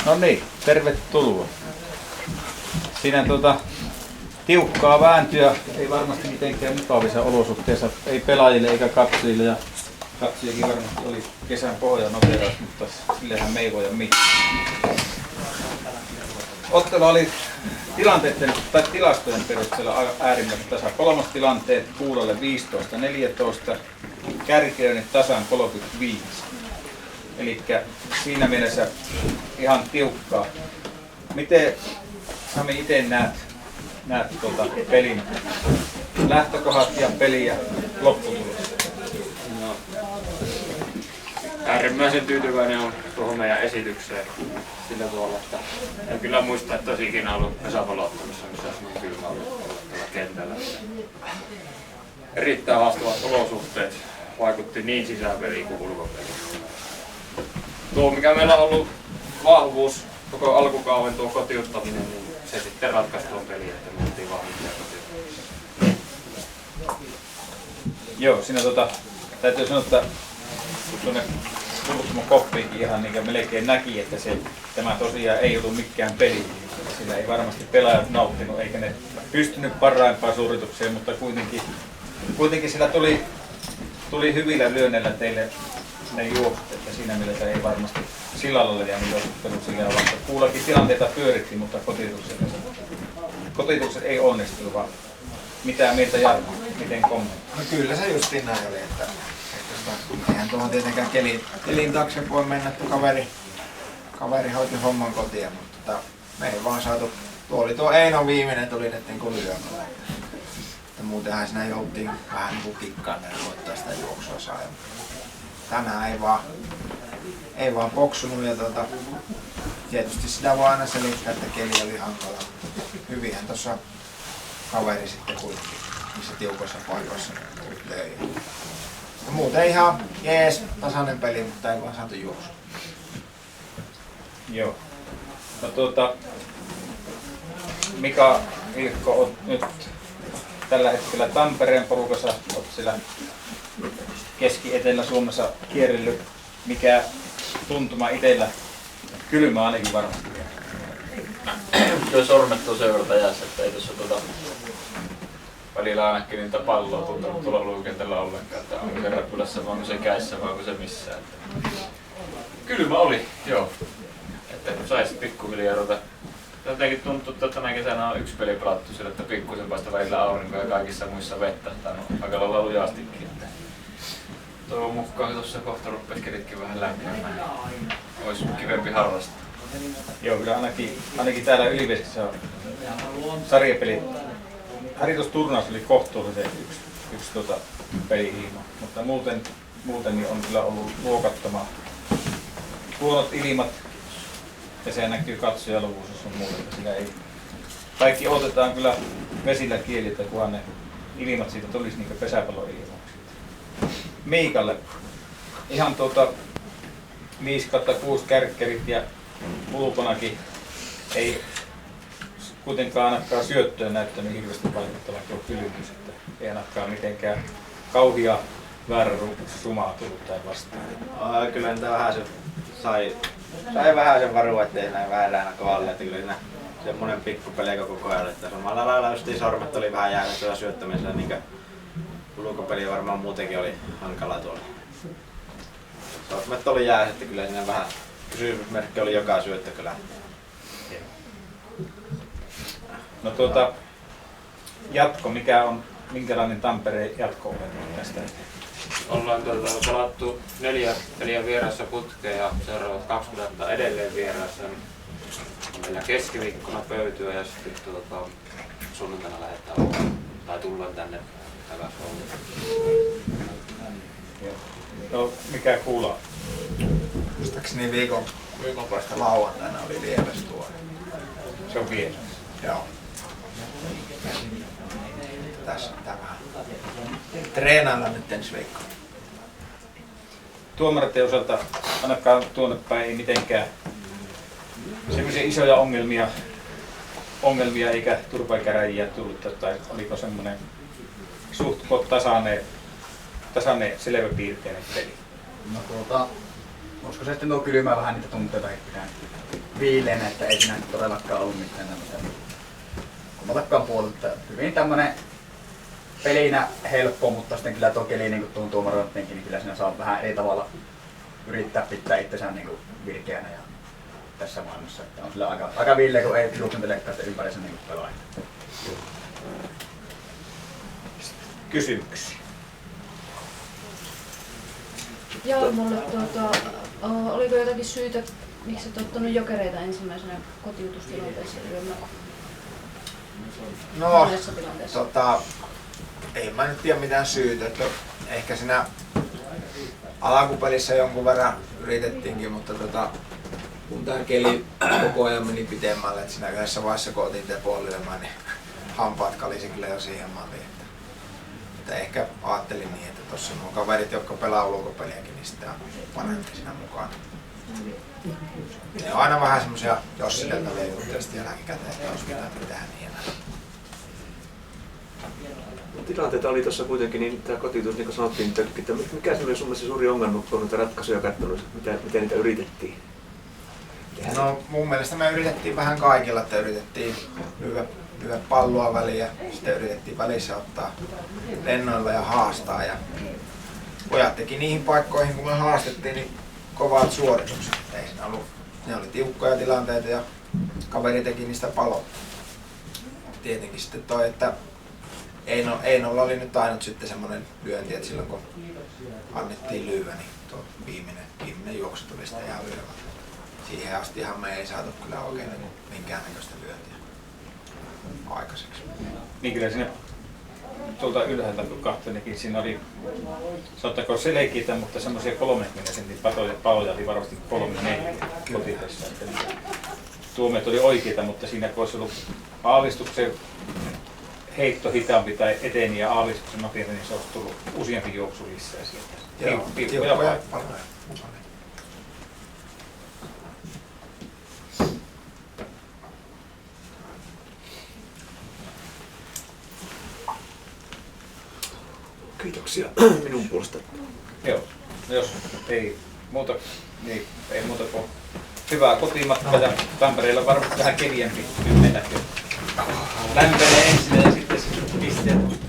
No niin, tervetuloa. Siinä tiukkaa vääntyä, ei varmasti mitenkään mukavissa olosuhteissa, ei pelaajille eikä katsojille. Ja katsojakin varmasti oli kesän pohjan noteraus, mutta sillehän me ei voida mitään. Ottelu oli tilanteiden tai tilastojen perusteella äärimmäisen tasa. Kolmostilanteet Kuulolle 15-14, Kärkiöinen tasan 35. Eli siinä mielessä ihan tiukkaa. Miten Sami itse näet pelin lähtökohdat ja peli ja lopputulos? No, äärimmäisen tyytyväinen on tuohon meidän esitykseen sillä tavalla, että en kyllä muista, että olisi ikinä ollut pesäpalloottelussa, missä olisi niin kylmä ollut tällä kentällä. Erittäin haastavat olosuhteet vaikutti niin sisäpeliin kuin ulkopeliin. Tuo, mikä meillä on ollut vahvuus koko alkukauden, tuo kotiuttaminen, niin se sitten ratkaisi tuon peliin, että me oltiin vahvempia kotiuttamista. Joo, siinä täytyy sanoa, että kun tuonne Kuuluttamo koppiinkin ihan niin melkein näki, että tämä tosiaan ei ollut mikään peli. Sillä ei varmasti pelaajat nauttinut, eikä ne pystynyt parhaimpaan suoritukseen, mutta kuitenkin sillä tuli hyvillä lyönneillä teille ne juoksut, että siinä mielessä ei varmasti sillä lailla jäänyt juoksuttelu sillä vaikka kuullakin tilanteita pyöritti, mutta kotitukset ei onnistunut, vaan mitä mieltä Jarmo, miten kommentti? No kyllä se justiin näin oli, että eihän tuohon tietenkään kelin taakse voi mennä, että kaveri hoiti homman kotia, mutta me ei vaan saatu, tuo Eino viimeinen tuli netten kun lyömällä. Että muutenhan siinä jouttiin vähän niin kuin kikkaan, että voittaa sitä juoksua saa. Tänään ei vaan poksunut ja tietysti sitä voi aina selittää, että keli oli hankala. Hyvinhän tuossa kaveri sitten kuitenkin niissä tiukoissa paikoissa löi. Ja muuten ihan jees, tasainen peli, mutta ei vaan saatu juoksua. Joo. No Mika Ilkko, olet nyt tällä hetkellä Tampereen porukassa, olet siellä Keski-Etelä-Suomessa kierrellyt. Mikä tuntuma itsellä? Kylmä ainakin varmasti. Tuo sormet on sen verran jäässä, että ei tuossa välillä ainakin niitä palloa tuntunut tuolla luikenteellä ollenkaan. Että onko se räpylässä vai onko se käissä vai onko se missään. Kylmä oli, joo. Että kun saisi pikkuhiljaa ruveta. Jotenkin tuntuu, että tänä kesänä on yksi peli pelattu sillä, että pikkuisen paista välillä aurinko ja kaikissa muissa vettä. Tämä on aika lailla lujastikin. Toivon mukaan tuossa kohta rupesi kelitkin vähän lämpiämään. Olisi kivempi harrastaa. Joo, kyllä ainakin täällä Ylivieskassa sarjapeli. Harjoitusturnaus oli kohtuullisen yksi pelihiima, mutta muuten niin on kyllä ollut luokattoman huonot ilmat. Ja se näkyy katsojaluvussa sun muuta, sillä ei. Kaikki odotetaan kyllä vesillä kieliltä, kunhan ne ilmat siitä tulisi niin kuin pesäpalloilmaksi. Miikalle ihan 5/6 kärkkärit ja ulkonakin ei kuitenkaan ainakaan syöttöä näyttänyt hirveästi vaikuttavan tuo kylmyys, että ei ainakaan mitenkään kauhia väärä sumaa tullut tai vastaan. Kyllä niitä vähän sai vähän sen varua, ettei näin väärä aina kohdalle, että kyllä siinä semmonen pikkupeli koko ajan, että samalla lailla justiin sormet oli vähän jäänyt tuolla syöttämisellä, niin ulkopeli varmaan muutenkin oli hankala tuolla. Sormet oli jäässä, että kyllä siinä vähän kysymysmerkki oli joka syöttö kyllä. No jatko, minkälainen Tampereen jatko on tästä? Ollaan pelattu 4 peliä vieressä putkeen ja seuraavat 20 edelleen vieressä. Meillä keskiviikkona pöytyä ja sitten sunnuntaina lähdetään tai tullaan tänne takaisin. No mikä kuulaa? Muistaakseni viikon päästä lauantaina oli vieras tuo. Se on vieras. Joo. Tässä on vähän treenailla nyt ensi viikkoa. Tuomareiden osalta ainakaan tuonne päin ei mitenkään semmoisia isoja ongelmia eikä turvaikäräjiä tullut, tai oliko semmoinen suht tasainen selväpiirteinen peli? No usko se sitten tuo kylmää vähän niitä tunteita pitää viileänä, että ei siinä todellakaan ollut mitään tämmöistä kummaltakaan puolelta. Hyvin tämmönen pelinä helppo, mutta sitten kyllä tuo keli niin tuon tuomarointinkin, niin kyllä siinä saa vähän eri tavalla yrittää pitää itsensä niin virkeänä ja tässä maailmassa. Että on kyllä aika viileä, kun ei juoksentelekaan ympärissä niin pelaa. Kysymyksiä. Jalmalle, oliko jotakin syytä, miksi et ottanut Jokereita ensimmäisenä kotiutustilanteessa lyömään? No, Monessa tilanteessa. ei mä nyt tiedä mitään syytä. Että ehkä siinä alkupelissä jonkun verran yritettiinkin, mutta kun tää keli koko ajan meni pitemmälle, että siinä yhdessä vaiheessa kun otin tepoon lyömään, niin hampaat kalisi kyllä jo siihen malliin. Että ehkä ajattelin niin, että tuossa nuo kaverit, jotka pelaa ulkopeliäkin, niin sitä parempi siinä mukaan. Ne on aina vähän semmosia jossideltavia juttuja sitten jälkikäteen, että olisi mitään mitään niin enää. Tilanteita oli tuossa kuitenkin, niin tämä kotiutus, niin kuin sanottiin, että mikä se oli sun mielestä suuri ongelma, kun noita ratkaisuja katsonut, miten niitä yritettiin? No mun mielestä me yritettiin vähän kaikilla, että yritettiin lyödä palloa väliin ja sitten yritettiin välissä ottaa lennoilla ja haastaa. Ja pojat teki niihin paikkoihin, kun me haastettiin, niin kovat suoritukset. Ei siinä ollut, ne oli tiukkoja tilanteita ja kaveri teki niistä palot. Tietenkin sitten toi, että Einolla oli nyt ainut sitten semmoinen lyönti, että silloin kun annettiin lyödä, niin tuo viimeinen juoksu tuli sitten ihan lyövä. Siihen astihan me ei saatu kyllä oikein minkäännäköistä lyöntiä aikaiseksi. Niin kyllä siinä tuolta ylhäältä kun kahtelikin, siinä oli, sanottakoon selkeitä, mutta semmoisia 30 sentin paloja oli varmasti 3-4 kotitessa. Tuomet oli oikeita, mutta siinä kun olisi ollut aavistuksen heitto hitaampi tai eteni ja aavistuksen nopeampi, niin se olisi tullut useampi juoksu lisää sieltä. Joo, tiukkoja paloja. Kiitoksia minun puolesta. Joo, no jos ei muuta, niin ei muuta kuin hyvää kotimatkaa ja Tampereella varmasti vähän keviämpi mennä. Lämpenee ensin ja sitten pisteet